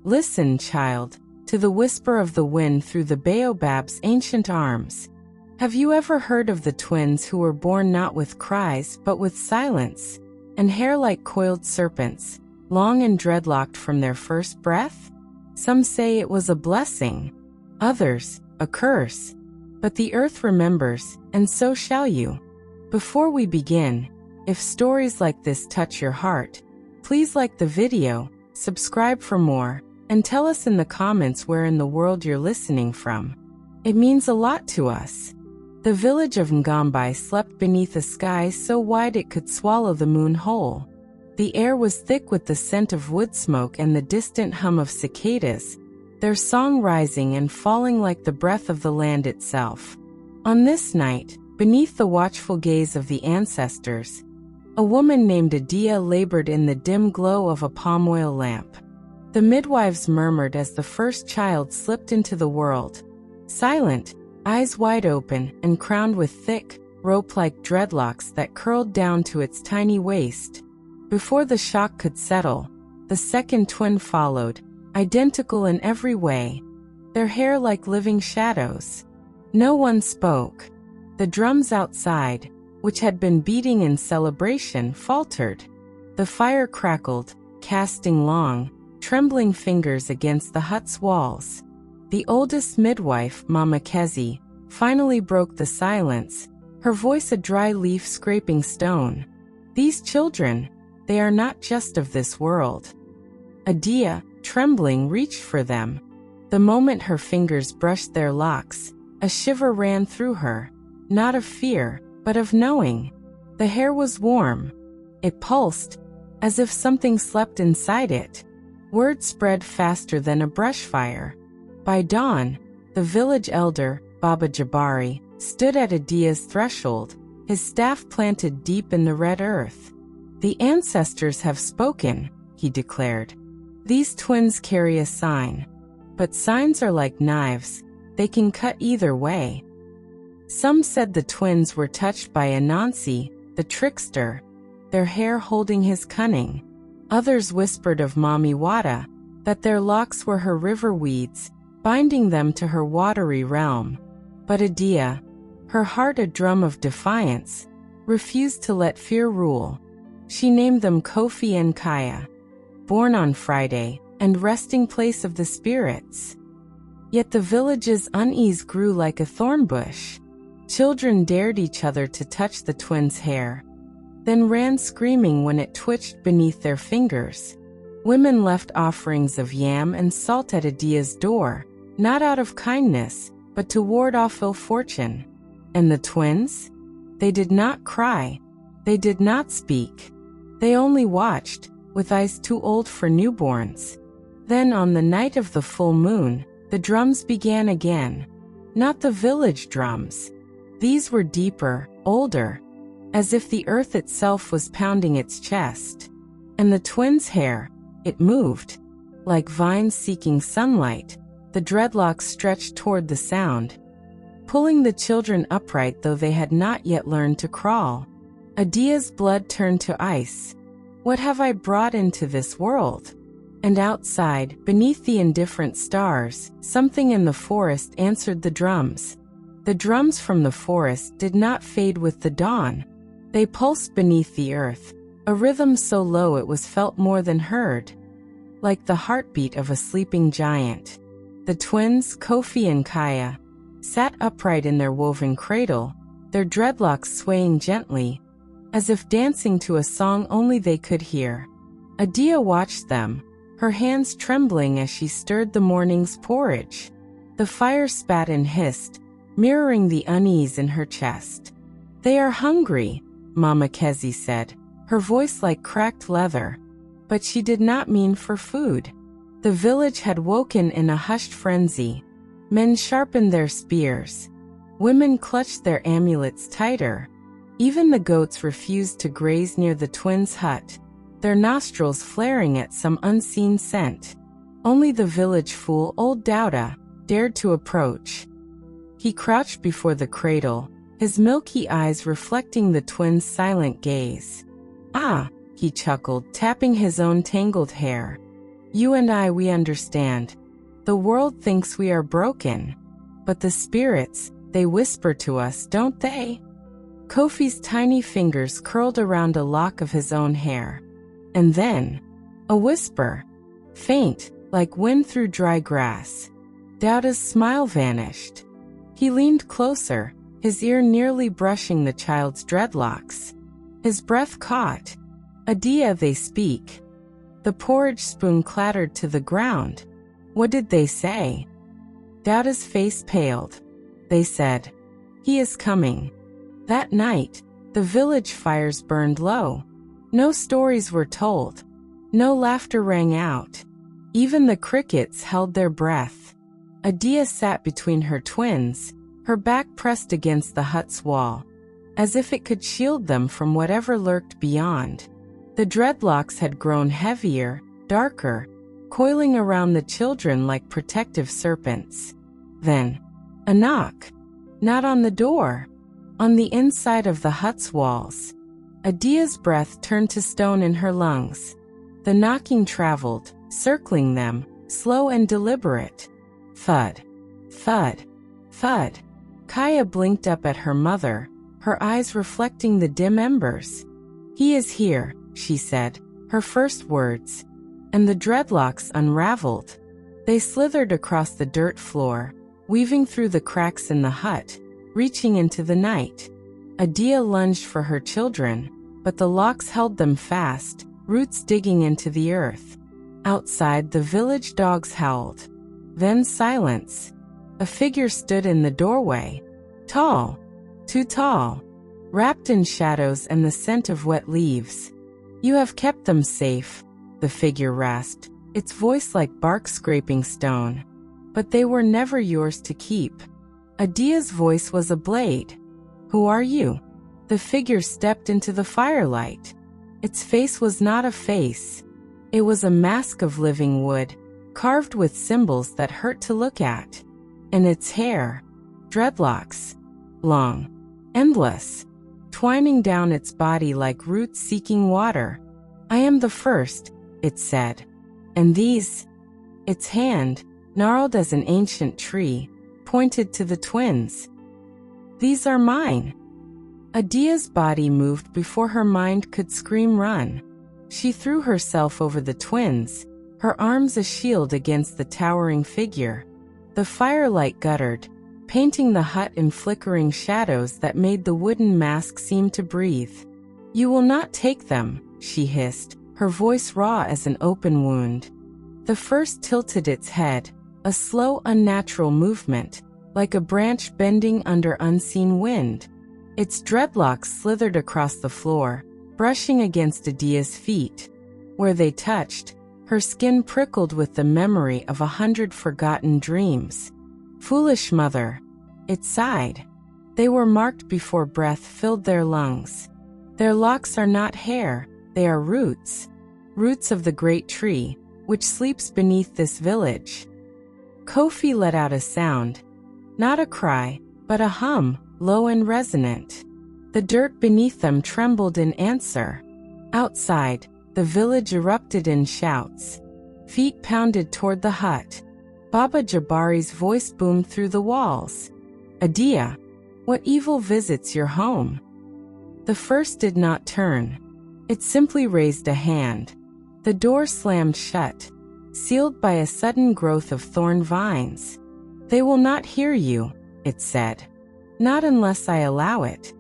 Listen, child, to the whisper of the wind through the baobab's ancient arms. Have you ever heard of the twins who were born not with cries but with silence, and hair like coiled serpents, long and dreadlocked from their first breath? Some say it was a blessing, others, a curse. But the earth remembers, and so shall you. Before we begin, if stories like this touch your heart, please like the video, subscribe for more, and tell us in the comments where in the world you're listening from. It means a lot to us. The village of Ngombai slept beneath a sky so wide it could swallow the moon whole. The air was thick with the scent of wood smoke and the distant hum of cicadas, their song rising and falling like the breath of the land itself. On this night, beneath the watchful gaze of the ancestors, a woman named Adia labored in the dim glow of a palm oil lamp. The midwives murmured as the first child slipped into the world, silent, eyes wide open and crowned with thick, rope-like dreadlocks that curled down to its tiny waist. Before the shock could settle, the second twin followed, identical in every way, their hair like living shadows. No one spoke. The drums outside, which had been beating in celebration, faltered. The fire crackled, casting long, trembling fingers against the hut's walls. The oldest midwife, Mama Kezi, finally broke the silence, her voice a dry leaf scraping stone. These children, they are not just of this world. Adia, trembling, reached for them. The moment her fingers brushed their locks, a shiver ran through her, not of fear, but of knowing. The hair was warm. It pulsed, as if something slept inside it. Word spread faster than a brush fire. By dawn, the village elder, Baba Jabari, stood at Adia's threshold, his staff planted deep in the red earth. The ancestors have spoken, he declared. These twins carry a sign. But signs are like knives, they can cut either way. Some said the twins were touched by Anansi, the trickster, their hair holding his cunning. Others whispered of Mami Wada, that their locks were her river weeds, binding them to her watery realm. But Adia, her heart a drum of defiance, refused to let fear rule. She named them Kofi and Kaya, born on Friday, and resting place of the spirits. Yet the village's unease grew like a thorn bush. Children dared each other to touch the twins' hair, then ran screaming when it twitched beneath their fingers. Women left offerings of yam and salt at Adia's door, not out of kindness, but to ward off ill fortune. And the twins? They did not cry. They did not speak. They only watched, with eyes too old for newborns. Then on the night of the full moon, the drums began again. Not the village drums. These were deeper, older, as if the earth itself was pounding its chest. And the twins' hair, it moved. Like vines seeking sunlight, the dreadlocks stretched toward the sound, pulling the children upright though they had not yet learned to crawl. Adia's blood turned to ice. What have I brought into this world? And outside, beneath the indifferent stars, something in the forest answered the drums. The drums from the forest did not fade with the dawn. They pulsed beneath the earth, a rhythm so low it was felt more than heard. Like the heartbeat of a sleeping giant. The twins, Kofi and Kaya, sat upright in their woven cradle, their dreadlocks swaying gently, as if dancing to a song only they could hear. Adia watched them, her hands trembling as she stirred the morning's porridge. The fire spat and hissed, mirroring the unease in her chest. They are hungry, Mama Kezi said, her voice like cracked leather. But she did not mean for food. The village had woken in a hushed frenzy. Men sharpened their spears. Women clutched their amulets tighter. Even the goats refused to graze near the twins' hut, their nostrils flaring at some unseen scent. Only the village fool, old Dauda, dared to approach. He crouched before the cradle, his milky eyes reflecting the twins' silent gaze. Ah, he chuckled, tapping his own tangled hair. You and I, we understand. The world thinks we are broken. But the spirits, they whisper to us, don't they? Kofi's tiny fingers curled around a lock of his own hair. And then, a whisper. Faint, like wind through dry grass. Dauda's smile vanished. He leaned closer, his ear nearly brushing the child's dreadlocks. His breath caught. Adia, they speak. The porridge spoon clattered to the ground. What did they say? Dauda's face paled. They said, he is coming. That night, the village fires burned low. No stories were told. No laughter rang out. Even the crickets held their breath. Adia sat between her twins, her back pressed against the hut's wall, as if it could shield them from whatever lurked beyond. The dreadlocks had grown heavier, darker, coiling around the children like protective serpents. Then, a knock. Not on the door. On the inside of the hut's walls. Adia's breath turned to stone in her lungs. The knocking traveled, circling them, slow and deliberate. Thud. Thud. Thud. Kaya blinked up at her mother, her eyes reflecting the dim embers. He is here, she said, her first words. And the dreadlocks unraveled. They slithered across the dirt floor, weaving through the cracks in the hut, reaching into the night. Adia lunged for her children, but the locks held them fast, roots digging into the earth. Outside, the village dogs howled. Then silence. A figure stood in the doorway. Tall. Too tall. Wrapped in shadows and the scent of wet leaves. You have kept them safe, the figure rasped, its voice like bark scraping stone. But they were never yours to keep. Adia's voice was a blade. Who are you? The figure stepped into the firelight. Its face was not a face. It was a mask of living wood, carved with symbols that hurt to look at. And its hair, dreadlocks, long, endless, twining down its body like roots seeking water. I am the first, it said. And these? Its hand, gnarled as an ancient tree, pointed to the twins. These are mine. Adia's body moved before her mind could scream run. She threw herself over the twins, her arms a shield against the towering figure. The firelight guttered, painting the hut in flickering shadows that made the wooden mask seem to breathe. You will not take them, she hissed, her voice raw as an open wound. The first tilted its head, a slow, unnatural movement, like a branch bending under unseen wind. Its dreadlocks slithered across the floor, brushing against Adia's feet. Where they touched, her skin prickled with the memory of 100 forgotten dreams. Foolish mother, it sighed. They were marked before breath filled their lungs. Their locks are not hair, they are roots. Roots of the great tree, which sleeps beneath this village. Kofi let out a sound. Not a cry, but a hum, low and resonant. The dirt beneath them trembled in answer. Outside, the village erupted in shouts. Feet pounded toward the hut. Baba Jabari's voice boomed through the walls. Adia, what evil visits your home? The first did not turn. It simply raised a hand. The door slammed shut, sealed by a sudden growth of thorn vines. They will not hear you, it said. Not unless I allow it.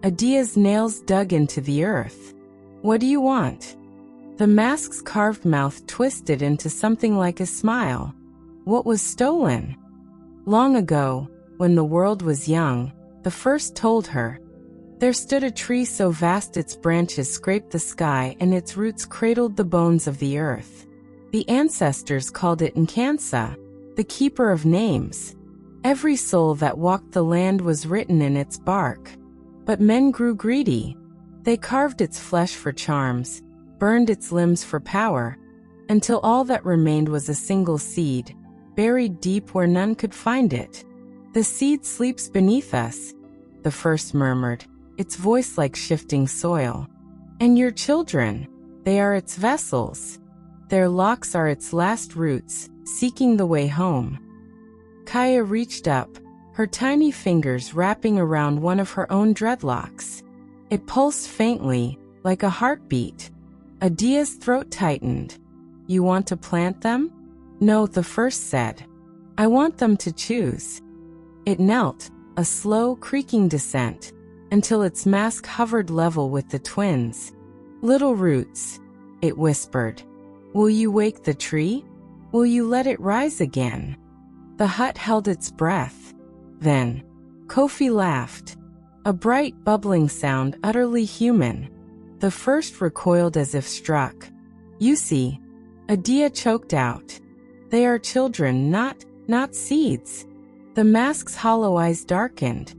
Adia's nails dug into the earth. What do you want? The mask's carved mouth twisted into something like a smile. What was stolen? Long ago, when the world was young, the first told her. There stood a tree so vast its branches scraped the sky and its roots cradled the bones of the earth. The ancestors called it Nkansa, the keeper of names. Every soul that walked the land was written in its bark. But men grew greedy. They carved its flesh for charms, burned its limbs for power, until all that remained was a single seed, buried deep where none could find it. The seed sleeps beneath us, the first murmured, its voice like shifting soil. And your children, they are its vessels. Their locks are its last roots, seeking the way home. Kaya reached up, her tiny fingers wrapping around one of her own dreadlocks. It pulsed faintly, like a heartbeat. Adia's throat tightened. You want to plant them? No, the first said. I want them to choose. It knelt, a slow, creaking descent, until its mask hovered level with the twins. Little roots, it whispered. Will you wake the tree? Will you let it rise again? The hut held its breath. Then, Kofi laughed. A bright, bubbling sound utterly human. The first recoiled as if struck. You see, Adia choked out. They are children, not seeds. The mask's hollow eyes darkened.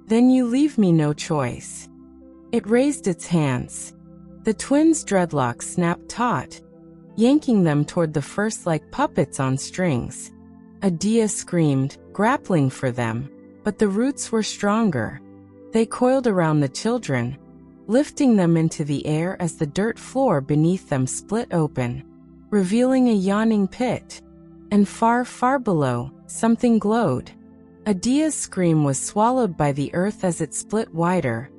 Then you leave me no choice. It raised its hands. The twins' dreadlocks snapped taut, yanking them toward the first like puppets on strings. Adia screamed, grappling for them, but the roots were stronger. They coiled around the children, lifting them into the air as the dirt floor beneath them split open, revealing a yawning pit. And far, far below, something glowed. Adia's scream was swallowed by the earth as it split wider,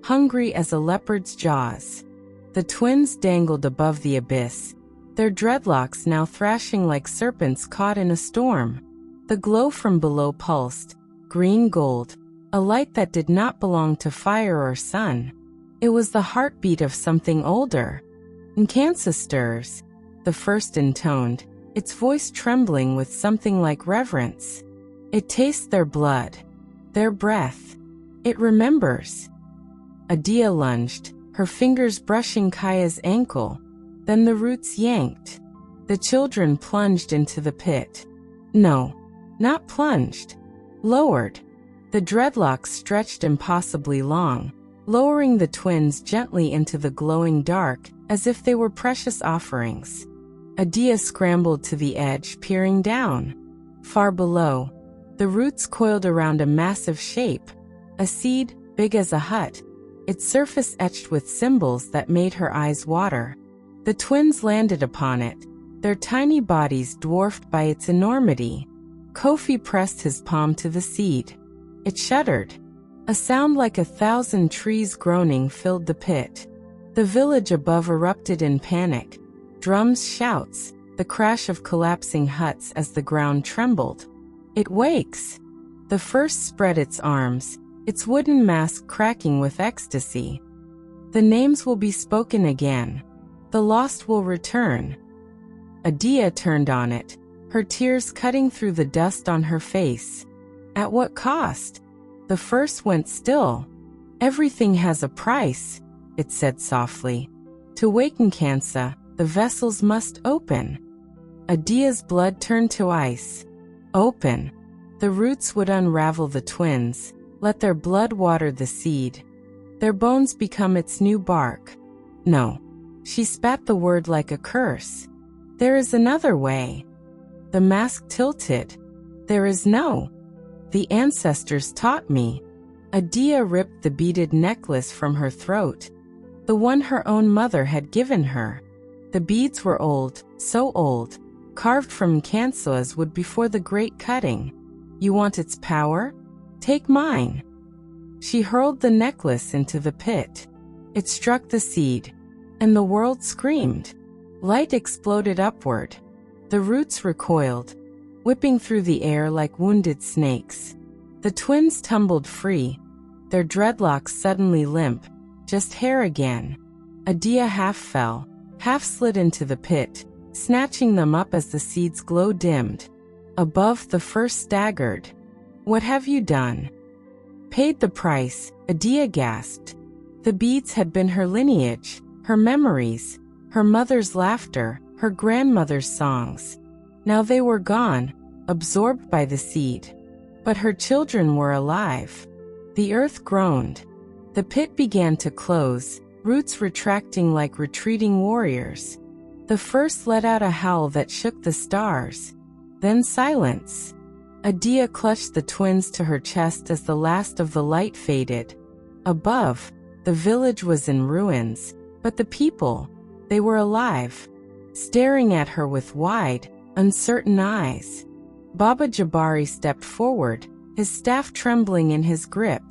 hungry as a leopard's jaws. The twins dangled above the abyss, their dreadlocks now thrashing like serpents caught in a storm. The glow from below pulsed, green gold, a light that did not belong to fire or sun. It was the heartbeat of something older. Ancestors, the first intoned, its voice trembling with something like reverence. It tastes their blood, their breath. It remembers. Adia lunged, her fingers brushing Kaya's ankle. Then the roots yanked. The children plunged into the pit. No, not plunged. Lowered. The dreadlocks stretched impossibly long, lowering the twins gently into the glowing dark, as if they were precious offerings. Adia scrambled to the edge, peering down. Far below, the roots coiled around a massive shape, a seed, big as a hut, its surface etched with symbols that made her eyes water. The twins landed upon it, their tiny bodies dwarfed by its enormity. Kofi pressed his palm to the seed. It shuddered. A sound like 1,000 trees groaning filled the pit. The village above erupted in panic. Drums, shouts, the crash of collapsing huts as the ground trembled. It wakes. The first spread its arms, its wooden mask cracking with ecstasy. The names will be spoken again. The lost will return. Adia turned on it, her tears cutting through the dust on her face. At what cost? The first went still. Everything has a price, it said softly. To waken Kansa, the vessels must open. Adia's blood turned to ice. Open. The roots would unravel the twins, let their blood water the seed. Their bones become its new bark. No. She spat the word like a curse. There is another way. The mask tilted. There is no. The ancestors taught me. Adia ripped the beaded necklace from her throat, the one her own mother had given her. The beads were old, so old, carved from Kansa's wood before the great cutting. You want its power? Take mine. She hurled the necklace into the pit. It struck the seed, and the world screamed. Light exploded upward. The roots recoiled, whipping through the air like wounded snakes. The twins tumbled free, their dreadlocks suddenly limp, just hair again. Adia half fell, half slid into the pit, snatching them up as the seed's glow dimmed. Above, the first staggered. What have you done? Paid the price, Adia gasped. The beads had been her lineage, her memories, her mother's laughter, her grandmother's songs. Now they were gone, absorbed by the seed. But her children were alive. The earth groaned. The pit began to close, roots retracting like retreating warriors. The first let out a howl that shook the stars. Then silence. Adia clutched the twins to her chest as the last of the light faded. Above, the village was in ruins, but the people, they were alive. staring at her with wide, uncertain eyes. Baba Jabari stepped forward, his staff trembling in his grip.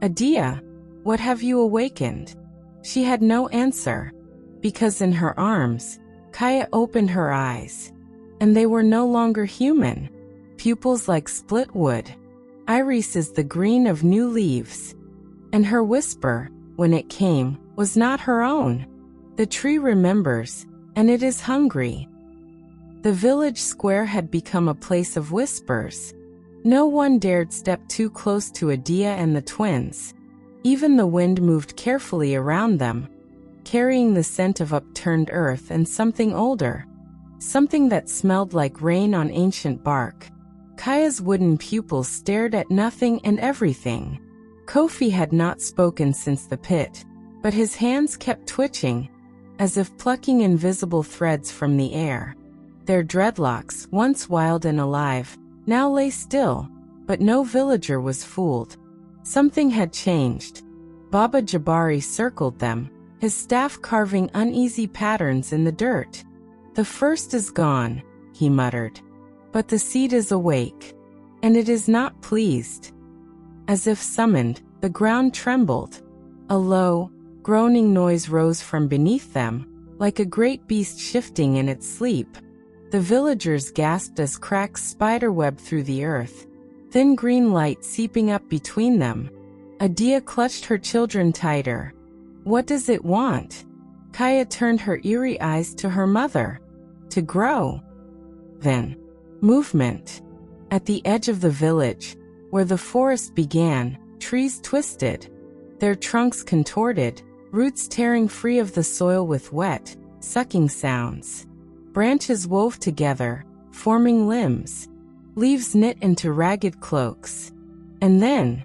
"Adia, what have you awakened?" She had no answer, because in her arms, Kaya opened her eyes. And they were no longer human, pupils like split wood. Iris is the green of new leaves. And her whisper, when it came, was not her own. The tree remembers, and it is hungry. The village square had become a place of whispers. No one dared step too close to Adia and the twins. Even the wind moved carefully around them, carrying the scent of upturned earth and something older. Something that smelled like rain on ancient bark. Kaya's wooden pupils stared at nothing and everything. Kofi had not spoken since the pit, but his hands kept twitching, as if plucking invisible threads from the air. Their dreadlocks, once wild and alive, now lay still, but no villager was fooled. Something had changed. Baba Jabari circled them, his staff carving uneasy patterns in the dirt. "The first is gone," he muttered. "But the seed is awake, and it is not pleased." As if summoned, the ground trembled. A low, groaning noise rose from beneath them, like a great beast shifting in its sleep. The villagers gasped as cracks spiderwebbed through the earth, thin green light seeping up between them. Adia clutched her children tighter. "What does it want?" Kaya turned her eerie eyes to her mother. "To grow." Then, movement. At the edge of the village, where the forest began, trees twisted, their trunks contorted, roots tearing free of the soil with wet, sucking sounds. Branches wove together, forming limbs. Leaves knit into ragged cloaks. And then,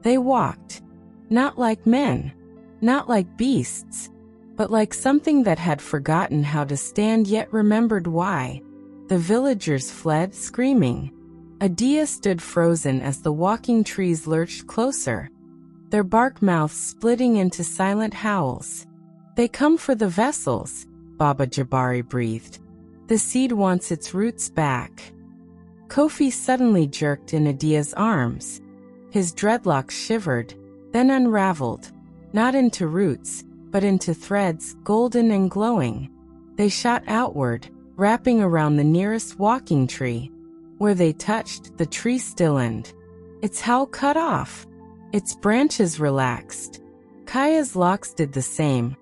they walked. Not like men, not like beasts, but like something that had forgotten how to stand yet remembered why. The villagers fled, screaming. Adia stood frozen as the walking trees lurched closer, their bark mouths splitting into silent howls. "They come for the vessels," Baba Jabari breathed. "The seed wants its roots back." Kofi suddenly jerked in Adia's arms. His dreadlocks shivered, then unraveled, not into roots, but into threads, golden and glowing. They shot outward, wrapping around the nearest walking tree. Where they touched, the tree stiffened. Its howl cut off. Its branches relaxed. Kaya's locks did the same,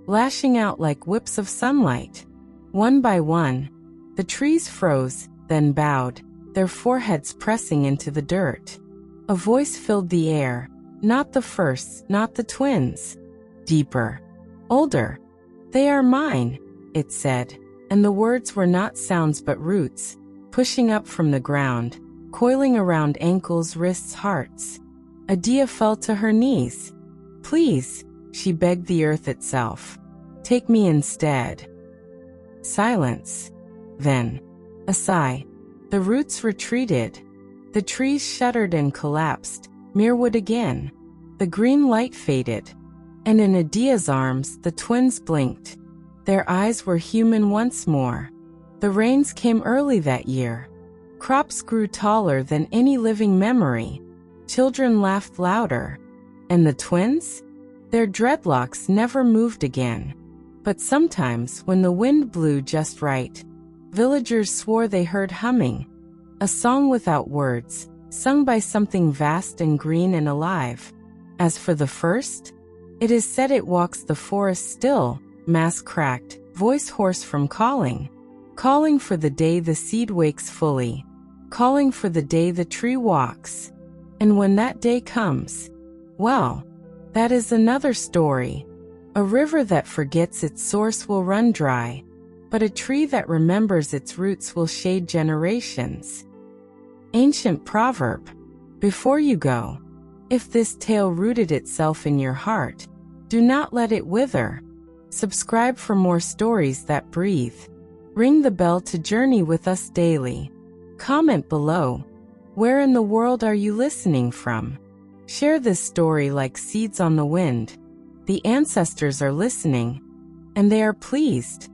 lashing out like whips of sunlight. One by one, the trees froze, then bowed, their foreheads pressing into the dirt. A voice filled the air, not the first, not the twins. Deeper. Older. "They are mine," it said, and the words were not sounds but roots, pushing up from the ground, coiling around ankles, wrists, hearts. Adia fell to her knees. "Please," she begged the earth itself. "Take me instead." Silence. Then, a sigh. The roots retreated. The trees shuddered and collapsed, mere wood again. The green light faded. And in Adia's arms, the twins blinked. Their eyes were human once more. The rains came early that year. Crops grew taller than any living memory. Children laughed louder. And the twins? Their dreadlocks never moved again. But sometimes, when the wind blew just right, villagers swore they heard humming. A song without words, sung by something vast and green and alive. As for the first, it is said it walks the forest still, mask cracked, voice hoarse from calling. Calling for the day the seed wakes fully. Calling for the day the tree walks. And when that day comes, well, that is another story. A river that forgets its source will run dry, but a tree that remembers its roots will shade generations. Ancient proverb. Before you go, if this tale rooted itself in your heart, do not let it wither. Subscribe for more stories that breathe. Ring the bell to journey with us daily. Comment below. Where in the world are you listening from? Share this story like seeds on the wind. The ancestors are listening, and they are pleased.